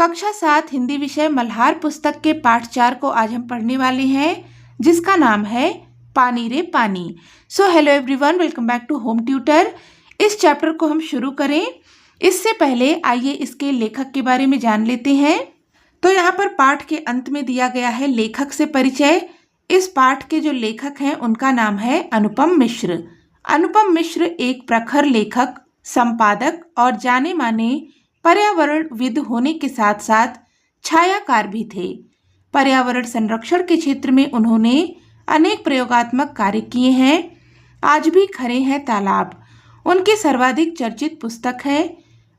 कक्षा 7 हिंदी विषय मल्हार पुस्तक के पाठ 4 को आज हम पढ़ने वाले हैं, जिसका नाम है पानी रे पानी। So hello everyone, welcome back to home tutor. इस चैप्टर को हम शुरू करें इससे पहले आइए इसके लेखक के बारे में जान लेते हैं। तो यहाँ पर पाठ के अंत में दिया गया है लेखक से परिचय। इस पाठ के जो लेखक हैं उनका नाम है अनुपम मिश्र। अनुपम मिश्र एक प्रखर लेखक, संपादक और जाने माने पर्यावरणविद होने के साथ साथ छायाकार भी थे। पर्यावरण संरक्षण के क्षेत्र में उन्होंने अनेक प्रयोगात्मक कार्य किए हैं। आज भी खड़े हैं तालाब उनकी सर्वाधिक चर्चित पुस्तक है।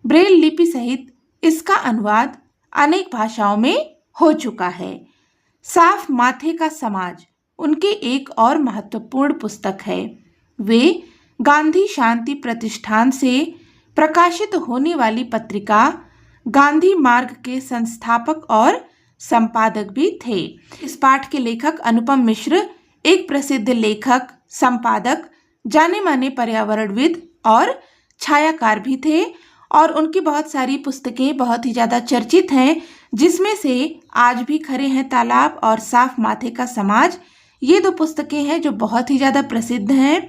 ब्रेल लिपि सहित इसका अनुवाद अनेक भाषाओं में हो चुका है। साफ माथे का समाज उनकी एक और महत्वपूर्ण पुस्तक है। वे गांधी शांति प्रतिष्ठान से प्रकाशित होने वाली पत्रिका गांधी मार्ग के संस्थापक और संपादक भी थे। इस पाठ के लेखक अनुपम मिश्र एक प्रसिद्ध लेखक, संपादक, जाने माने पर्यावरणविद और छायाकार भी थे और उनकी बहुत सारी पुस्तकें बहुत ही ज़्यादा चर्चित हैं, जिसमें से आज भी खड़े हैं तालाब और साफ माथे का समाज। ये दो पुस्तकें हैं जो बहुत ही ज़्यादा प्रसिद्ध हैं।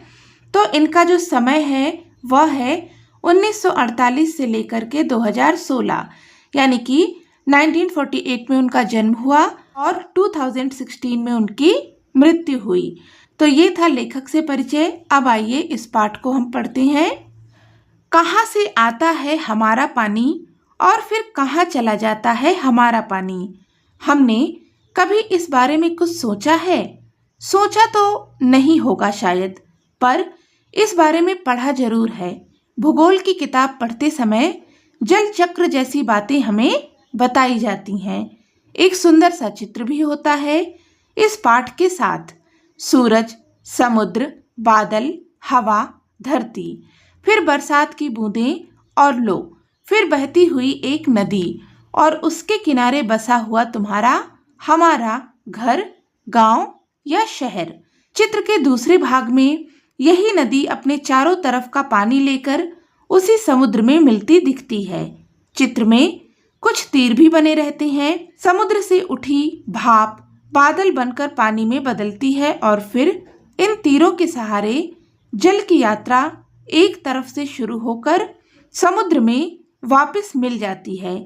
तो इनका जो समय है वह है 1948 से लेकर के 2016, यानी कि 1948 में उनका जन्म हुआ और 2016 में उनकी मृत्यु हुई। तो ये था लेखक से परिचय। अब आइए इस पाठ को हम पढ़ते हैं। कहाँ से आता है हमारा पानी और फिर कहाँ चला जाता है हमारा पानी? हमने कभी इस बारे में कुछ सोचा है? सोचा तो नहीं होगा शायद, पर इस बारे में पढ़ा जरूर है। भूगोल की किताब पढ़ते समय जल चक्र जैसी बातें हमें बताई जाती हैं। एक सुंदर सा चित्र भी होता है इस पाठ के साथ। सूरज, समुद्र, बादल, हवा, धरती, फिर बरसात की बूंदें और लो, फिर बहती हुई एक नदी और उसके किनारे बसा हुआ तुम्हारा, हमारा घर, गांव या शहर। चित्र के दूसरे भाग में यही नदी अपने चारों तरफ का पानी लेकर उसी समुद्र में मिलती दिखती है। चित्र में कुछ तीर भी बने रहते हैं। समुद्र से उठी भाप बादल बनकर पानी में बदलती है और फिर इन तीरों के सहारे जल की यात्रा एक तरफ से शुरू होकर समुद्र में वापस मिल जाती है।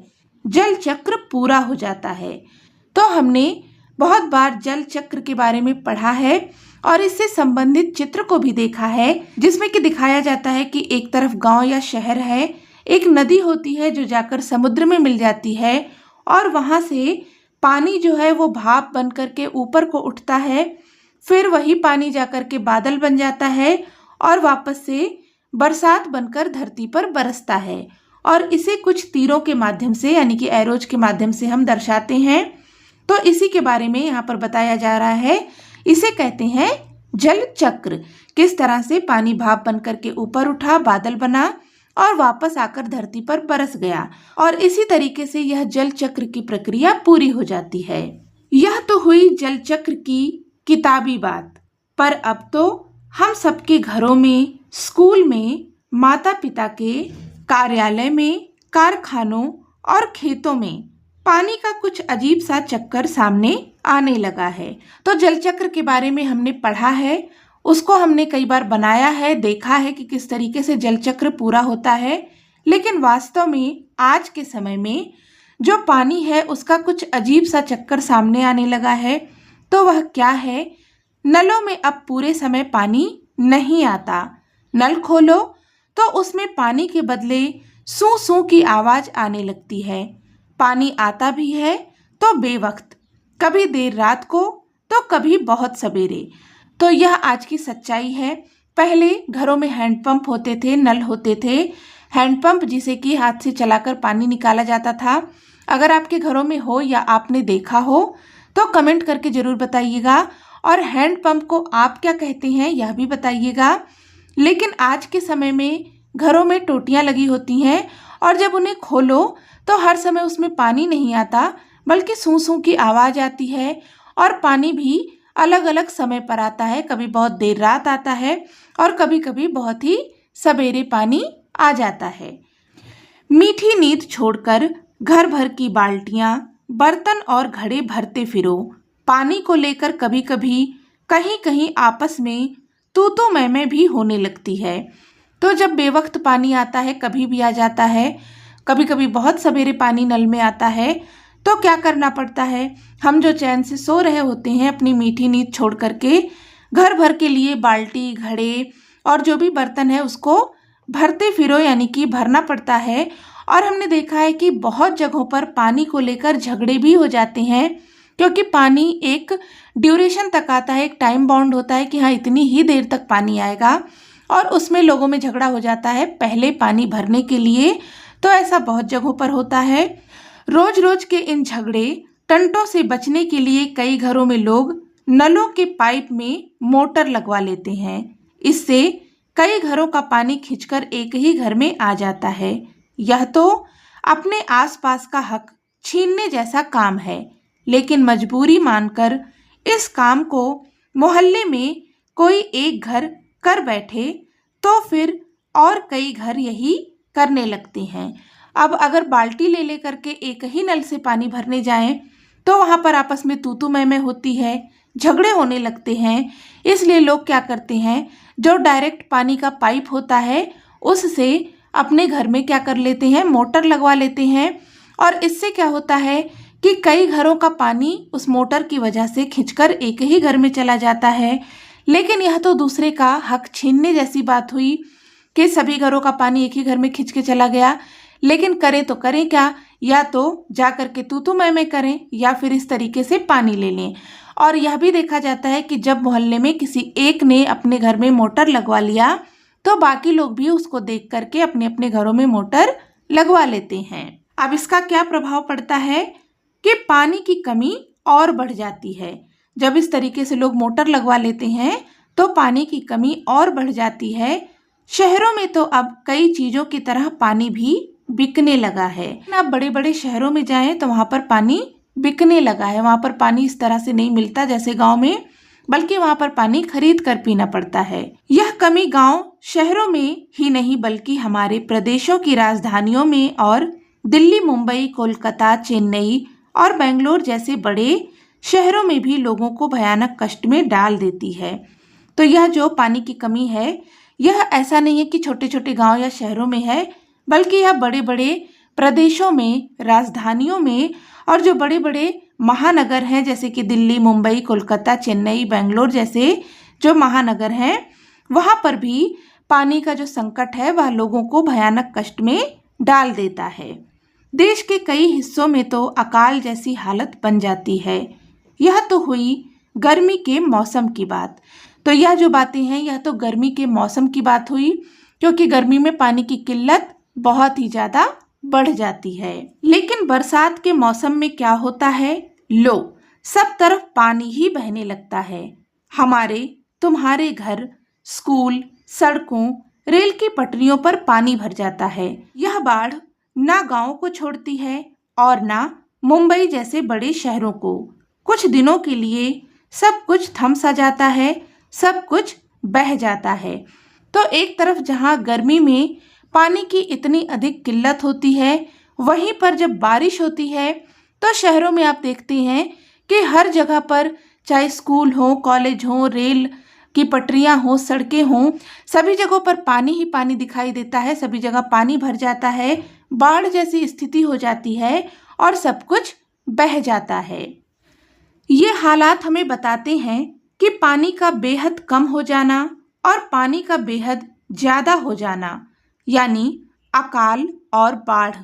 जल चक्र पूरा हो जाता है। तो हमने बहुत बार जल चक्र के बारे में पढ़ा है और इससे संबंधित चित्र को भी देखा है, जिसमें कि दिखाया जाता है कि एक तरफ गांव या शहर है, एक नदी होती है जो जाकर समुद्र में मिल जाती है और वहां से पानी जो है वो भाप बन करके ऊपर को उठता है। फिर वही पानी जाकर के बादल बन जाता है और वापस से बरसात बनकर धरती पर बरसता है। और इसे कुछ तीरों के माध्यम से, यानी कि एरोज के माध्यम से हम दर्शाते हैं। तो इसी के बारे में यहाँ पर बताया जा रहा है। इसे कहते हैं जल चक्र। किस तरह से पानी भाप बनकर के ऊपर उठा, बादल बना और वापस आकर धरती पर बरस गया, और इसी तरीके से यह जल चक्र की प्रक्रिया पूरी हो जाती है। यह तो हुई जल चक्र की किताबी बात, पर अब तो हम सबके घरों में, स्कूल में, माता पिता के कार्यालय में, कारखानों और खेतों में पानी का कुछ अजीब सा चक्कर सामने आने लगा है। तो जल चक्र के बारे में हमने पढ़ा है, उसको हमने कई बार बनाया है, देखा है कि किस तरीके से जल चक्र पूरा होता है। लेकिन वास्तव में आज के समय में जो पानी है उसका कुछ अजीब सा चक्कर सामने आने लगा है। तो वह क्या है? नलों में अब पूरे समय पानी नहीं आता। नल खोलो तो उसमें पानी के बदले सूं सूं की आवाज आने लगती है। पानी आता भी है तो बेवक्त, कभी देर रात को तो कभी बहुत सवेरे। तो यह आज की सच्चाई है। पहले घरों में हैंडपंप होते थे, नल होते थे। हैंडपंप जिसे कि हाथ से चलाकर पानी निकाला जाता था। अगर आपके घरों में हो या आपने देखा हो तो कमेंट करके ज़रूर बताइएगा, और हैंडपंप को आप क्या कहते हैं यह भी बताइएगा। लेकिन आज के समय में घरों में टोटियाँ लगी होती हैं और जब उन्हें खोलो तो हर समय उसमें पानी नहीं आता, बल्कि सूं सूं की आवाज़ आती है। और पानी भी अलग अलग समय पर आता है। कभी बहुत देर रात आता है और कभी कभी बहुत ही सवेरे पानी आ जाता है। मीठी नींद छोड़कर घर भर की बाल्टियां, बर्तन और घड़े भरते फिरो। पानी को लेकर कभी कभी कहीं कहीं आपस में तू मैं भी होने लगती है। तो जब बेवक्त पानी आता है, कभी भी आ जाता है, कभी कभी बहुत सवेरे पानी नल में आता है, तो क्या करना पड़ता है, हम जो चैन से सो रहे होते हैं अपनी मीठी नींद छोड़ करके, घर भर के लिए बाल्टी, घड़े और जो भी बर्तन है उसको भरते फिरो, यानी कि भरना पड़ता है। और हमने देखा है कि बहुत जगहों पर पानी को लेकर झगड़े भी हो जाते हैं, क्योंकि पानी एक ड्यूरेशन तक आता है, एक टाइम बाउंड होता है कि हाँ इतनी ही देर तक पानी आएगा, और उसमें लोगों में झगड़ा हो जाता है पहले पानी भरने के लिए। तो ऐसा बहुत जगहों पर होता है। रोज रोज के इन झगड़े टंटों से बचने के लिए कई घरों में लोग नलों के पाइप में मोटर लगवा लेते हैं। इससे कई घरों का पानी खींचकर एक ही घर में आ जाता है। यह तो अपने आसपास का हक छीनने जैसा काम है, लेकिन मजबूरी मानकर इस काम को मोहल्ले में कोई एक घर कर बैठे तो फिर और कई घर यही करने लगते हैं। अब अगर बाल्टी ले ले करके एक ही नल से पानी भरने जाएं तो वहाँ पर आपस में तू मैं होती है, झगड़े होने लगते हैं। इसलिए लोग क्या करते हैं, जो डायरेक्ट पानी का पाइप होता है उससे अपने घर में क्या कर लेते हैं, मोटर लगवा लेते हैं। और इससे क्या होता है कि कई घरों का पानी उस मोटर की वजह से खिंचकर एक ही घर में चला जाता है। लेकिन यह तो दूसरे का हक छीनने जैसी बात हुई कि सभी घरों का पानी एक ही घर में खिंच के चला गया। लेकिन करें तो करें क्या, या तो जा करके तू मैं करें या फिर इस तरीके से पानी ले लें। और यह भी देखा जाता है कि जब मोहल्ले में किसी एक ने अपने घर में मोटर लगवा लिया तो बाकी लोग भी उसको देख करके अपने अपने घरों में मोटर लगवा लेते हैं। अब इसका क्या प्रभाव पड़ता है कि पानी की कमी और बढ़ जाती है। जब इस तरीके से लोग मोटर लगवा लेते हैं तो पानी की कमी और बढ़ जाती है। शहरों में तो अब कई चीजों की तरह पानी भी बिकने लगा है। आप बड़े बड़े शहरों में जाएं तो वहां पर पानी बिकने लगा है। वहां पर पानी इस तरह से नहीं मिलता जैसे गांव में, बल्कि वहां पर पानी खरीद कर पीना पड़ता है। यह कमी गांव शहरों में ही नहीं बल्कि हमारे प्रदेशों की राजधानियों में और दिल्ली, मुंबई, कोलकाता, चेन्नई और बेंगलोर जैसे बड़े शहरों में भी लोगों को भयानक कष्ट में डाल देती है। तो यह जो पानी की कमी है, यह ऐसा नहीं है कि छोटे छोटे गांव या शहरों में है, बल्कि यह बड़े बड़े प्रदेशों में, राजधानियों में और जो बड़े बड़े महानगर हैं जैसे कि दिल्ली, मुंबई, कोलकाता, चेन्नई, बेंगलोर जैसे जो महानगर हैं, वहाँ पर भी पानी का जो संकट है वह लोगों को भयानक कष्ट में डाल देता है। देश के कई हिस्सों में तो अकाल जैसी हालत बन जाती है। यह तो हुई गर्मी के मौसम की बात। तो यह जो बातें हैं यह तो गर्मी के मौसम की बात हुई, क्योंकि गर्मी में पानी की किल्लत बहुत ही ज़्यादा बढ़ जाती है। लेकिन बरसात के मौसम में क्या होता है, लो सब तरफ पानी ही बहने लगता है। हमारे तुम्हारे घर, स्कूल, सड़कों, रेल की पटरियों पर पानी भर जाता है। यह बाढ़ ना गांव को छोड़ती है और ना मुंबई जैसे बड़े शहरों को। कुछ दिनों के लिए सब कुछ थम सा जाता है, सब कुछ बह जाता है। तो एक तरफ जहां गर्मी में पानी की इतनी अधिक किल्लत होती है, वहीं पर जब बारिश होती है तो शहरों में आप देखते हैं कि हर जगह पर, चाहे स्कूल हो, कॉलेज हो, रेल की पटरियां हो, सड़कें हों, सभी जगहों पर पानी ही पानी दिखाई देता है। सभी जगह पानी भर जाता है, बाढ़ जैसी स्थिति हो जाती है और सब कुछ बह जाता है। ये हालात हमें बताते हैं कि पानी का बेहद कम हो जाना और पानी का बेहद ज़्यादा हो जाना, यानी अकाल और बाढ़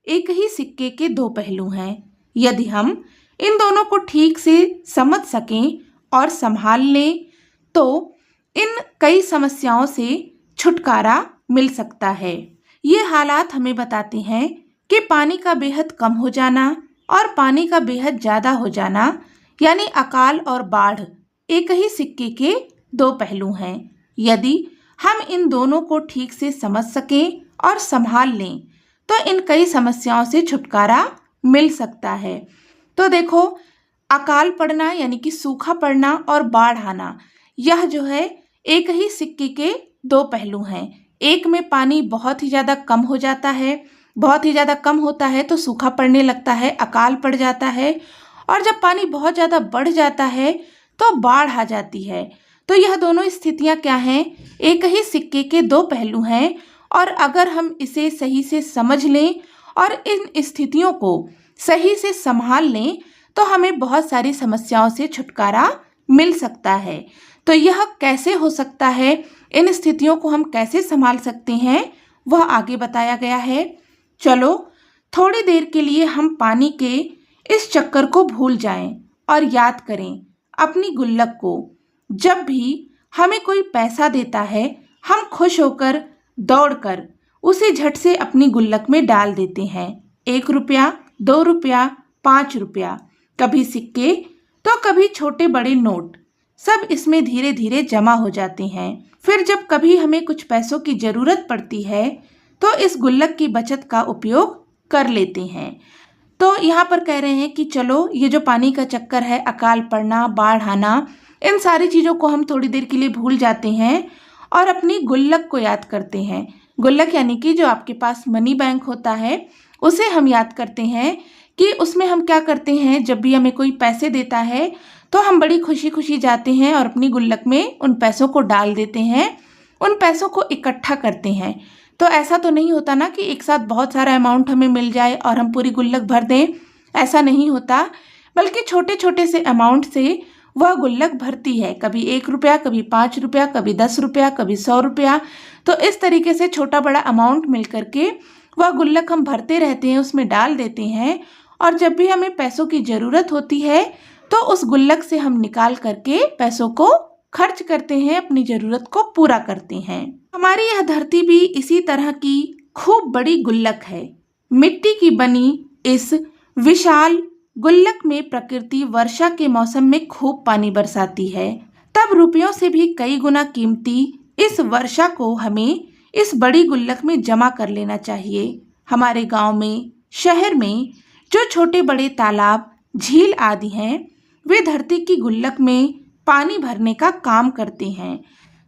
एक ही सिक्के के दो पहलू हैं। यदि हम इन दोनों को ठीक से समझ सकें और संभाल लें तो इन कई समस्याओं से छुटकारा मिल सकता है। ये हालात हमें बताते हैं कि पानी का बेहद कम हो जाना और पानी का बेहद ज़्यादा हो जाना, यानी अकाल और बाढ़ एक ही सिक्के के दो पहलू हैं। यदि हम इन दोनों को ठीक से समझ सकें और संभाल लें तो इन कई समस्याओं से छुटकारा मिल सकता है। तो देखो, अकाल पड़ना यानी कि सूखा पड़ना और बाढ़ आना, यह जो है एक ही सिक्के के दो पहलू हैं। एक में पानी बहुत ही ज़्यादा कम हो जाता है, बहुत ही ज़्यादा कम होता है तो सूखा पड़ने लगता है, अकाल पड़ जाता है, और जब पानी बहुत ज़्यादा बढ़ जाता है तो बाढ़ आ जाती है। तो यह दोनों स्थितियाँ क्या हैं? एक ही सिक्के के दो पहलू हैं, और अगर हम इसे सही से समझ लें और इन स्थितियों को सही से संभाल लें तो हमें बहुत सारी समस्याओं से छुटकारा मिल सकता है। तो यह कैसे हो सकता है, इन स्थितियों को हम कैसे संभाल सकते हैं, वह आगे बताया गया है। चलो थोड़ी देर के लिए हम पानी के इस चक्कर को भूल जाएं और याद करें अपनी गुल्लक को। जब भी हमें कोई पैसा देता है, हम खुश होकर दौड़कर उसे झट से अपनी गुल्लक में डाल देते हैं। 1 रुपया, 2 रुपया, 5 रुपया, कभी सिक्के तो कभी छोटे बड़े नोट, सब इसमें धीरे धीरे जमा हो जाते हैं। फिर जब कभी हमें कुछ पैसों की ज़रूरत पड़ती है तो इस गुल्लक की बचत का उपयोग कर लेते हैं। तो यहाँ पर कह रहे हैं कि चलो ये जो पानी का चक्कर है, अकाल पड़ना, बाढ़ आना, इन सारी चीज़ों को हम थोड़ी देर के लिए भूल जाते हैं और अपनी गुल्लक को याद करते हैं। गुल्लक यानी कि जो आपके पास मनी बैंक होता है, उसे हम याद करते हैं कि उसमें हम क्या करते हैं, जब भी हमें कोई पैसे देता है तो हम बड़ी खुशी खुशी जाते हैं और अपनी गुल्लक में उन पैसों को डाल देते हैं, उन पैसों को इकट्ठा करते हैं। तो ऐसा तो नहीं होता ना कि एक साथ बहुत सारा अमाउंट हमें मिल जाए और हम पूरी गुल्लक भर दें, ऐसा नहीं होता, बल्कि छोटे छोटे से अमाउंट से वह गुल्लक भरती है। कभी 1 रुपया, कभी 5 रुपया, कभी 10 रुपया, कभी 100 रुपया। तो इस तरीके से छोटा बड़ा अमाउंट मिल करके वह गुल्लक हम भरते रहते हैं, उसमें डाल देते हैं, और जब भी हमें पैसों की ज़रूरत होती है तो उस गुल्लक से हम निकाल करके पैसों को खर्च करते हैं, अपनी ज़रूरत को पूरा करते हैं। हमारी यह धरती भी इसी तरह की खूब बड़ी गुल्लक है। मिट्टी की बनी इस विशाल गुल्लक में प्रकृति वर्षा के मौसम में खूब पानी बरसाती है। तब रुपयों से भी कई गुना कीमती इस वर्षा को हमें इस बड़ी गुल्लक में जमा कर लेना चाहिए। हमारे गांव में, शहर में जो छोटे बड़े तालाब, झील आदि हैं, वे धरती की गुल्लक में पानी भरने का काम करते हैं।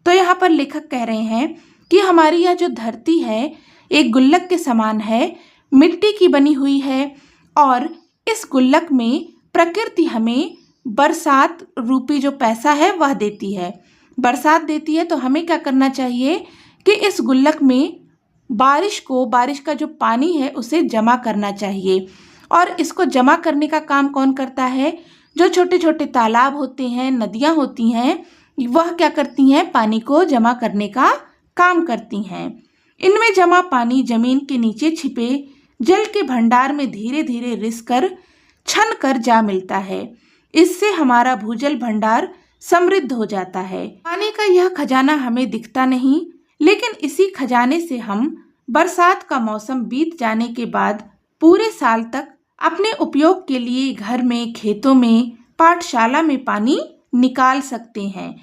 तो यहाँ पर लेखक कह रहे हैं कि हमारी यह जो धरती है एक गुल्लक के समान है, मिट्टी की बनी हुई है, और इस गुल्लक में प्रकृति हमें बरसात रूपी जो पैसा है वह देती है। बरसात देती है, तो हमें क्या करना चाहिए कि इस गुल्लक में बारिश का जो पानी है उसे जमा करना चाहिए। और इसको जमा करने का काम कौन करता है? जो छोटे छोटे तालाब होते हैं, नदियाँ होती हैं, वह क्या करती हैं? पानी को जमा करने का काम करती हैं। इनमें जमा पानी जमीन के नीचे छिपे जल के भंडार में धीरे धीरे रिस कर छन कर जा मिलता है। इससे हमारा भूजल भंडार समृद्ध हो जाता है। पानी का यह खजाना हमें दिखता नहीं, लेकिन इसी खजाने से हम बरसात का मौसम बीत जाने के बाद पूरे साल तक अपने उपयोग के लिए घर में, खेतों में, पाठशाला में पानी निकाल सकते हैं।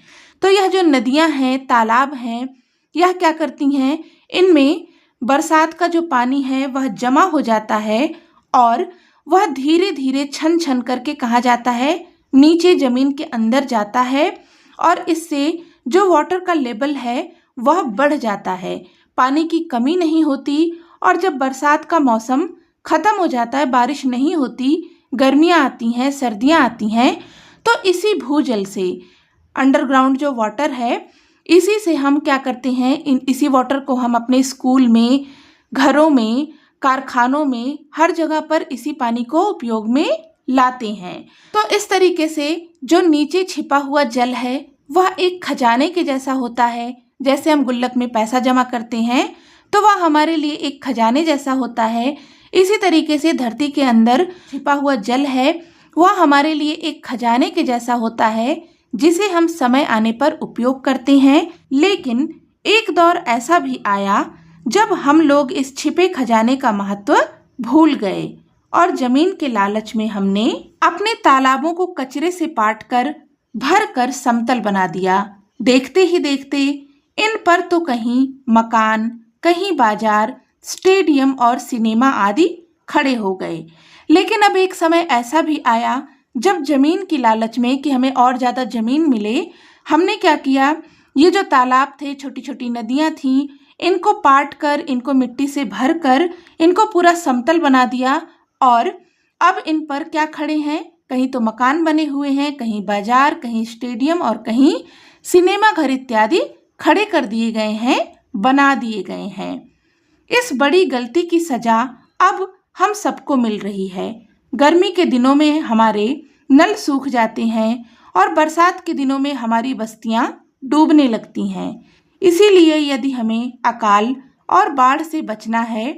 तो यह जो नदियां हैं, तालाब हैं, यह क्या करती हैं? इनमें बरसात का जो पानी है वह जमा हो जाता है और वह धीरे धीरे छन छन करके कहाँ जाता है? नीचे जमीन के अंदर जाता है, और इससे जो वाटर का लेवल है वह बढ़ जाता है। पानी की कमी नहीं होती, और जब बरसात का मौसम ख़त्म हो जाता है, बारिश नहीं होती, गर्मियाँ आती हैं, सर्दियाँ आती हैं, तो इसी भूजल से, अंडरग्राउंड जो वाटर है, इसी से हम क्या करते हैं? इसी वाटर को हम अपने स्कूल में, घरों में, कारखानों में, हर जगह पर इसी पानी को उपयोग में लाते हैं। तो इस तरीके से जो नीचे छिपा हुआ जल है वह एक खजाने के जैसा होता है। जैसे हम गुल्लक में पैसा जमा करते हैं तो वह हमारे लिए एक खजाने जैसा होता है। इसी तरीके से धरती के अंदर छिपा हुआ जल है वह हमारे लिए एक खजाने के जैसा होता है, जिसे हम समय आने पर उपयोग करते हैं। लेकिन एक दौर ऐसा भी आया जब हम लोग इस छिपे खजाने का महत्व भूल गए और जमीन के लालच में हमने अपने तालाबों को कचरे से पाटकर भर कर समतल बना दिया। देखते ही देखते इन पर तो कहीं मकान, कहीं बाजार, स्टेडियम और सिनेमा आदि खड़े हो गए। लेकिन अब एक समय ऐसा भी आया जब जमीन की लालच में कि हमें और ज़्यादा जमीन मिले, हमने क्या किया? ये जो तालाब थे, छोटी छोटी नदियाँ थीं, इनको पाट कर, इनको मिट्टी से भर कर, इनको पूरा समतल बना दिया। और अब इन पर क्या खड़े हैं, कहीं तो मकान बने हुए हैं, कहीं बाजार, कहीं स्टेडियम और कहीं सिनेमा घर इत्यादि खड़े कर दिए गए हैं, बना दिए गए हैं। इस बड़ी गलती की सजा अब हम सबको मिल रही है। गर्मी के दिनों में हमारे नल सूख जाते हैं और बरसात के दिनों में हमारी बस्तियां डूबने लगती हैं। इसीलिए यदि हमें अकाल और बाढ़ से बचना है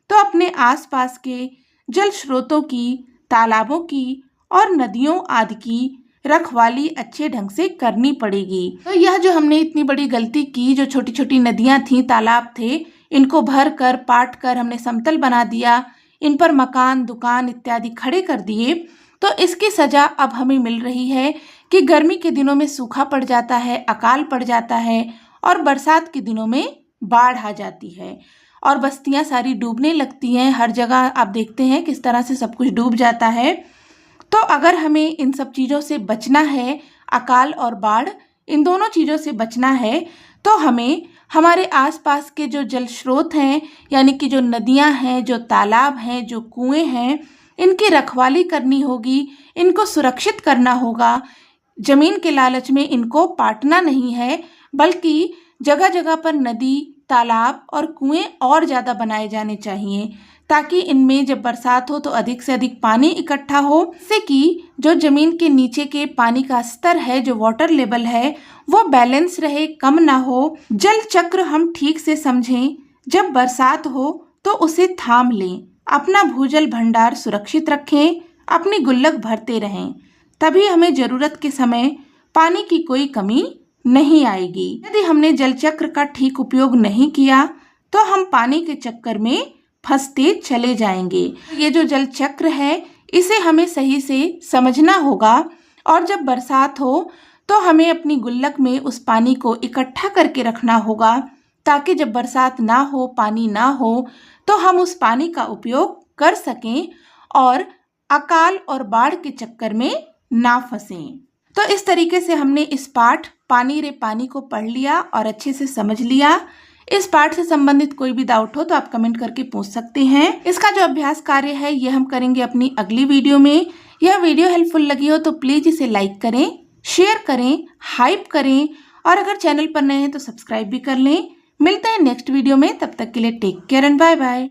तो अपने आसपास के जल स्रोतों की, तालाबों की और नदियों आदि की रखवाली अच्छे ढंग से करनी पड़ेगी। तो यह जो हमने इतनी बड़ी गलती की, जो छोटी छोटी नदियां थी, तालाब थे, इनको भर कर, पाट कर हमने समतल बना दिया, इन पर मकान, दुकान इत्यादि खड़े कर दिए, तो इसकी सजा अब हमें मिल रही है कि गर्मी के दिनों में सूखा पड़ जाता है, अकाल पड़ जाता है और बरसात के दिनों में बाढ़ आ जाती है और बस्तियां सारी डूबने लगती हैं। हर जगह आप देखते हैं किस तरह से सब कुछ डूब जाता है। तो अगर हमें इन सब चीज़ों से बचना है, अकाल और बाढ़, इन दोनों चीज़ों से बचना है, तो हमें हमारे आसपास के जो जल स्रोत हैं, यानी कि जो नदियां हैं, जो तालाब हैं, जो कुएं हैं, इनकी रखवाली करनी होगी, इनको सुरक्षित करना होगा। जमीन के लालच में इनको पाटना नहीं है, बल्कि जगह जगह पर नदी, तालाब और कुएं और ज़्यादा बनाए जाने चाहिए, ताकि इनमें जब बरसात हो तो अधिक से अधिक पानी इकट्ठा हो, जिससे कि जो जमीन के नीचे के पानी का स्तर है, जो वाटर लेवल है, वो बैलेंस रहे, कम ना हो। जल चक्र हम ठीक से समझें। जब बरसात हो तो उसे थाम लें, अपना भूजल भंडार सुरक्षित रखें, अपनी गुल्लक भरते रहें, तभी हमें जरूरत के समय पानी की कोई कमी नहीं आएगी। यदि हमने जल चक्र का ठीक उपयोग नहीं किया तो हम पानी के चक्कर में फंसते चले जाएंगे। ये जो जल चक्र है, इसे हमें सही से समझना होगा और जब बरसात हो तो हमें अपनी गुल्लक में उस पानी को इकट्ठा करके रखना होगा, ताकि जब बरसात ना हो, पानी ना हो, तो हम उस पानी का उपयोग कर सकें और अकाल और बाढ़ के चक्कर में ना फंसें। तो इस तरीके से हमने इस पाठ पानी रे पानी को पढ़ लिया और अच्छे से समझ लिया। इस पाठ से संबंधित कोई भी डाउट हो तो आप कमेंट करके पूछ सकते हैं। इसका जो अभ्यास कार्य है ये हम करेंगे अपनी अगली वीडियो में। यह वीडियो हेल्पफुल लगी हो तो प्लीज इसे लाइक करें, शेयर करें, हाइप करें और अगर चैनल पर नए हैं तो सब्सक्राइब भी कर लें। मिलते हैं नेक्स्ट वीडियो में, तब तक के लिए take care and bye bye.